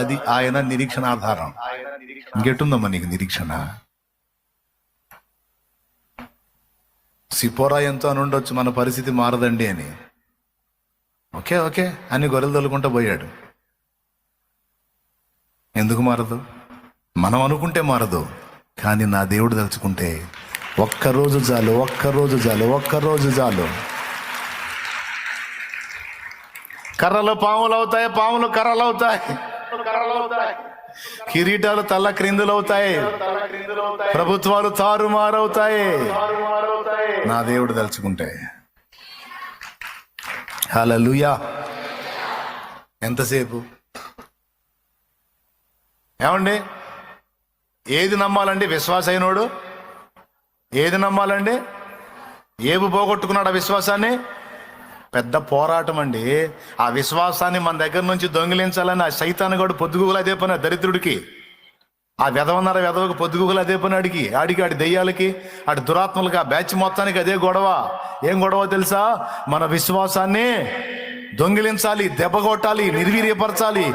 అది ఆయన నిరీక్షణ ఆధారం. ఇంకెటుందమ్మా నీకు నిరీక్షణ? సిపోరా ఎంతో అని ఉండొచ్చు, మన పరిస్థితి మారదండి అని. ఓకే ఓకే అని గొర్రెలు తొలుకుంటూ పోయాడు. ఎందుకు మారదు? మనం అనుకుంటే మారదు, కానీ నా దేవుడు తలుచుకుంటే ఒక్కరోజు చాలు, ఒక్కరోజు చాలు, ఒక్కరోజు చాలు. కర్రలు పాములు అవుతాయి, పాములు కర్రలు అవుతాయి, కిరీటాలు తల్ల క్రిందులు అవుతాయి, ప్రభుత్వాలు తారుమారవుతాయి నా దేవుడు తలుచుకుంటే. హల్లెలూయా. ఎంతసేపు? ఏమండి, ఏది నమ్మాలండి? విశ్వాస అయినోడు ఏది నమ్మాలండి? ఏవి పోగొట్టుకున్నాడు ఆ విశ్వాసాన్ని? పెద్ద పోరాటం అండి. ఆ విశ్వాసాన్ని మన దగ్గర నుంచి దొంగిలించాలని ఆ సైతాన్ని కూడా పొద్దుగుగులు అదే పని. దరిద్రుడికి, ఆ వెధవకు పొద్దుగుగులు అదే పని. ఆడి దెయ్యాలకి, ఆడి దురాత్మలకి, ఆ బ్యాచ్ మొత్తానికి అదే గొడవ. ఏం గొడవ తెలుసా? మన విశ్వాసాన్ని దొంగిలించాలి, దెబ్బ కొట్టాలి, నిర్వీర్యపరచాలి,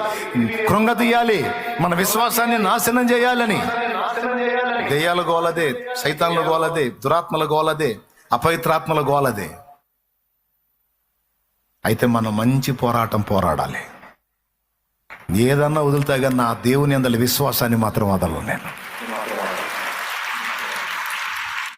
కృంగతీయాలి, మన విశ్వాసాన్ని నాశనం చేయాలని. దెయ్యాల గోలదే, సైతాన్ల గోలదే, దురాత్మల గోలదే, అపవిత్రాత్మల గోలదే. అయితే మనం మంచి పోరాటం పోరాడాలి. ఏదన్నా వదులుతా కానీ నా దేవుని అందరి విశ్వాసాన్ని మాత్రం వదలను నేను.